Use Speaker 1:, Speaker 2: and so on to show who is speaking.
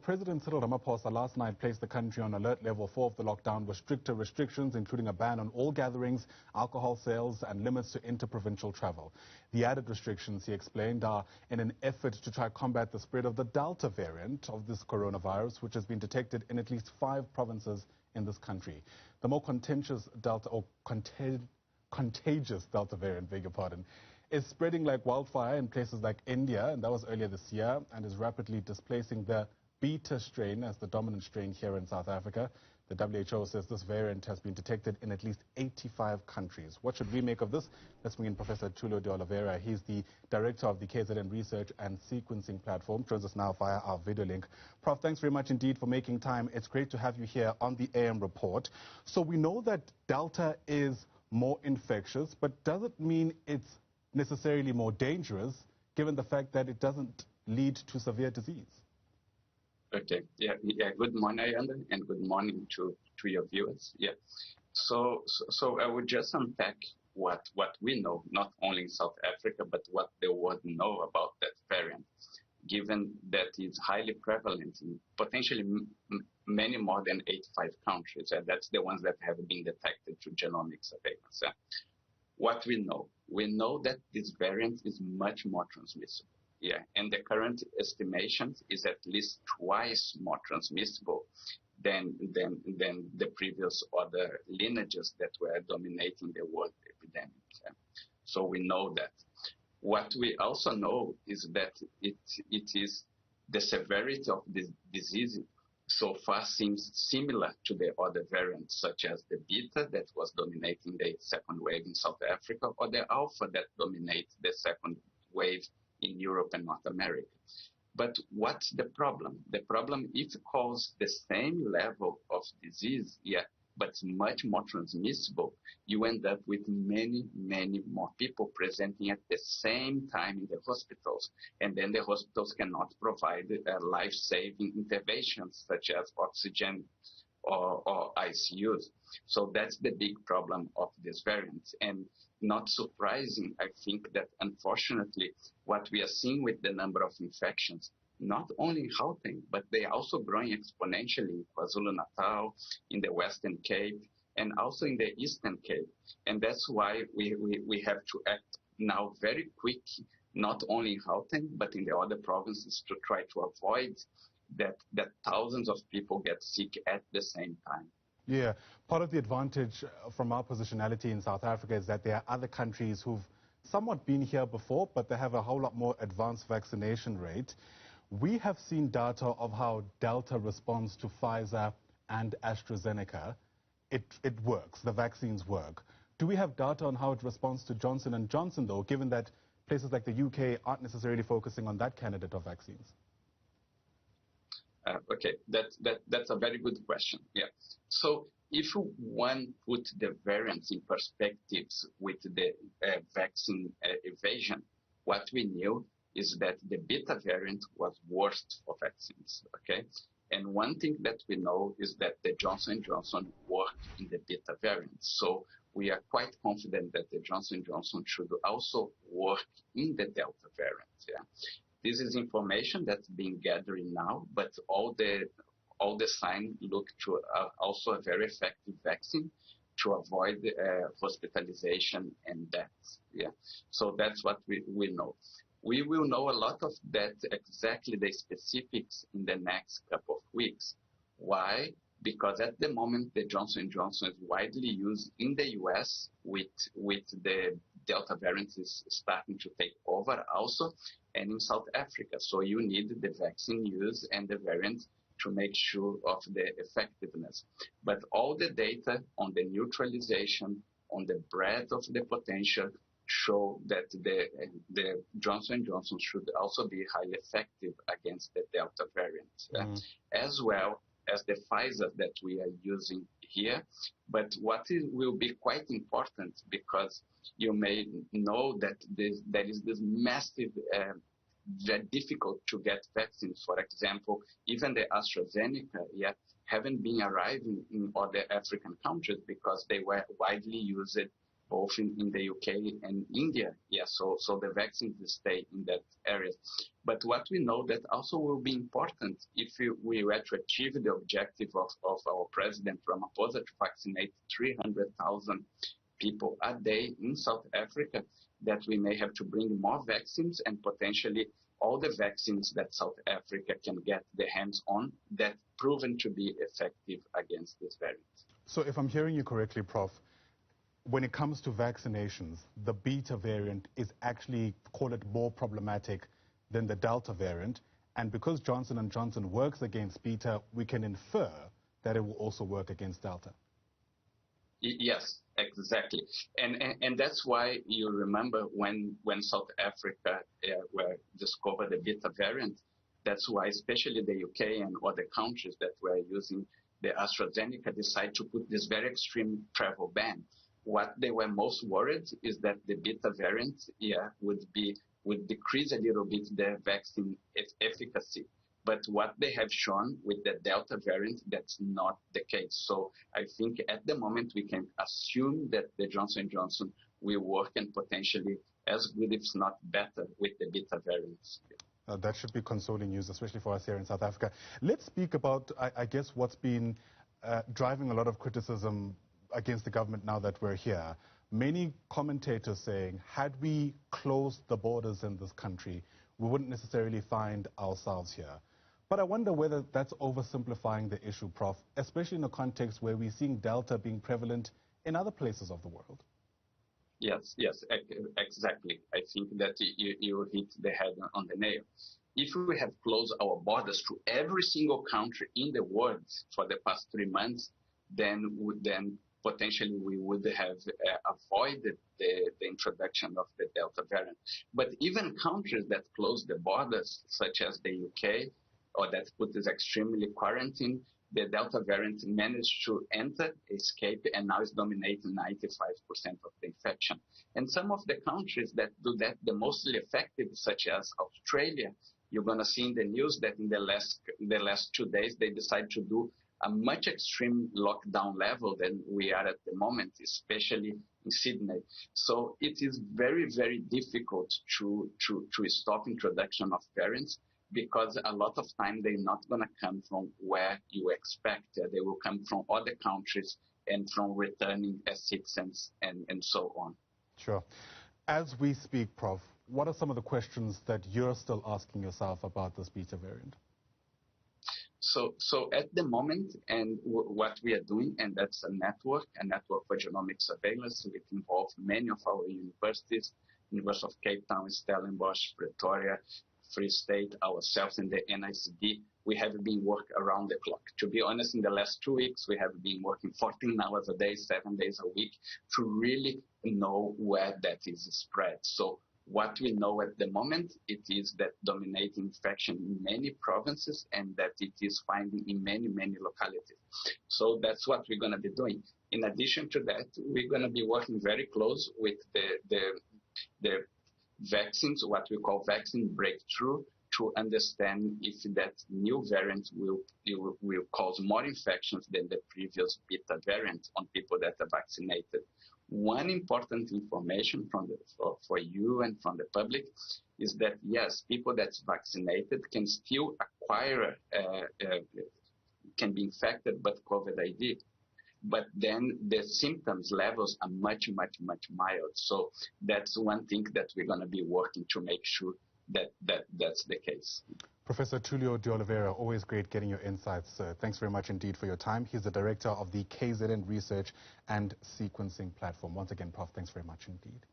Speaker 1: President Cyril Ramaphosa last night placed the country on alert level 4 of the lockdown with stricter restrictions, including a ban on all gatherings, alcohol sales, and limits to interprovincial travel. The added restrictions, he explained, are in an effort to try to combat the spread of the Delta variant of this coronavirus, which has been detected in at least 5 provinces in this country. The more contagious Delta, or contagious Delta variant, beg your pardon, is spreading like wildfire in places like India, and that was earlier this year, and is rapidly displacing the Beta strain as the dominant strain here in South Africa. The WHO says this variant has been detected in at least 85 countries. What should we make of this? Let's bring in Professor Tulio De Oliveira. He's the director of the KZN Research and Sequencing Platform. Joins us now via our video link. Prof, thanks very much indeed for making time. It's great to have you here on the AM report. So we know that Delta is more infectious, but does it mean it's necessarily more dangerous, given the fact that it doesn't lead to severe disease?
Speaker 2: Okay. Yeah. Good morning, Ayanda, and good morning to your viewers. Yeah. So I would just unpack what we know, not only in South Africa, but what the world know about that variant, given that it's highly prevalent in potentially many more than 85 countries. And that's the ones that have been detected through genomic surveillance. What we know that this variant is much more transmissible. Yeah, and the current estimation is at least twice more transmissible than the previous other lineages that were dominating the world epidemic. Yeah. So we know that. What we also know is that it is the severity of this disease so far seems similar to the other variants, such as the Beta that was dominating the second wave in South Africa, or the Alpha that dominates the second wave in Europe and North America. But what's the problem? The problem, if it causes the same level of disease, yeah, but it's much more transmissible, you end up with many, many more people presenting at the same time in the hospitals. And then the hospitals cannot provide life-saving interventions such as oxygen or ICUs. So that's the big problem of this variant. And not surprising, I think that unfortunately what we are seeing with the number of infections, not only in Gauteng, but they are also growing exponentially in KwaZulu-Natal, in the Western Cape, and also in the Eastern Cape. And that's why we have to act now very quick, not only in Gauteng, but in the other provinces, to try to avoid that thousands of people get sick at the same time.
Speaker 1: Yeah, part of the advantage from our positionality in South Africa is that there are other countries who've somewhat been here before, but they have a whole lot more advanced vaccination rate. We have seen data of how Delta responds to Pfizer and AstraZeneca. It works, the vaccines work. Do we have data on how it responds to Johnson & Johnson, though, given that places like the UK aren't necessarily focusing on that candidate of vaccines?
Speaker 2: Okay, that's a very good question. Yeah. So if one put the variants in perspectives with the vaccine evasion, what we knew is that the Beta variant was worst for vaccines. Okay, and one thing that we know is that the Johnson & Johnson worked in the Beta variant. So we are quite confident that the Johnson & Johnson should also work in the Delta variant. Yeah. This is information that's being gathered now, but all the signs look to also a very effective vaccine to avoid hospitalization and deaths. Yeah, so that's what we know. We will know a lot of that, exactly the specifics, in the next couple of weeks. Why? Because at the moment the Johnson & Johnson is widely used in the US, with the Delta variant is starting to take over also, and in South Africa. So you need the vaccine use and the variant to make sure of the effectiveness. But all the data on the neutralization, on the breadth of the potential, show that the Johnson & Johnson should also be highly effective against the Delta variant, as well as the Pfizer that we are using here. But will be quite important, because you may know that there is this massive, very difficult to get vaccines. For example, even the AstraZeneca yet haven't been arriving in other African countries because they were widely used both in the UK and India. Yeah, so the vaccines will stay in that area. But what we know that also will be important if we were to achieve the objective of our President Ramaphosa to vaccinate 300,000 people a day in South Africa, that we may have to bring more vaccines and potentially all the vaccines that South Africa can get their hands on that proven to be effective against this variant.
Speaker 1: So if I'm hearing you correctly, Prof, when it comes to vaccinations, the beta variant is actually, call it, more problematic than the Delta variant. And because Johnson & Johnson works against beta, we can infer that it will also work against Delta.
Speaker 2: Yes, exactly. And that's why you remember when South Africa were discovered the beta variant, that's why especially the UK and other countries that were using the AstraZeneca decided to put this very extreme travel ban. What they were most worried is that the beta variant would decrease a little bit the vaccine efficacy. But what they have shown with the Delta variant, that's not the case. So I think at the moment we can assume that the Johnson & Johnson will work and potentially as good, if not better, with the beta variants.
Speaker 1: That should be consoling news, especially for us here in South Africa. Let's speak about, I guess, what's been driving a lot of criticism against the government now that we're here. Many commentators saying, had we closed the borders in this country, we wouldn't necessarily find ourselves here. But I wonder whether that's oversimplifying the issue, Prof, especially in a context where we're seeing Delta being prevalent in other places of the world.
Speaker 2: Yes, exactly. I think that you hit the head on the nail. If we have closed our borders to every single country in the world for the past 3 months, then potentially we would have avoided the introduction of the Delta variant. But even countries that close the borders, such as the UK, or that put this extremely quarantine, the Delta variant managed to enter, escape, and now is dominating 95% of the infection. And some of the countries that do that the mostly effective, such as Australia, you're going to see in the news that in the last 2 days, they decide to do a much extreme lockdown level than we are at the moment, especially in Sydney. So it is very, very difficult to stop introduction of variants, because a lot of time they're not going to come from where you expect. They will come from other countries and from returning as citizens and so on.
Speaker 1: Sure. As we speak, Prof, what are some of the questions that you're still asking yourself about this beta variant?
Speaker 2: So at the moment, and what we are doing, and that's a network for genomic surveillance, which involves many of our universities, University of Cape Town, Stellenbosch, Pretoria, Free State, ourselves, and the NICD. We have been working around the clock. To be honest, in the last 2 weeks, we have been working 14 hours a day, 7 days a week, to really know where that is spread. So what we know at the moment, it is that dominating infection in many provinces, and that it is finding in many, many localities. So that's what we're going to be doing. In addition to that, we're going to be working very close with the vaccines, what we call vaccine breakthrough, to understand if that new variant will cause more infections than the previous beta variant on people that are vaccinated. One important information for you and from the public is that, yes, people that's vaccinated can still acquire, can be infected, but COVID ID. But then the symptoms levels are much, much, much mild. So that's one thing that we're going to be working to make sure that's the case.
Speaker 1: Professor Tulio De Oliveira, always great getting your insights, sir. Thanks very much indeed for your time. He's the director of the KZN Research and Sequencing Platform. Once again, Prof, thanks very much indeed.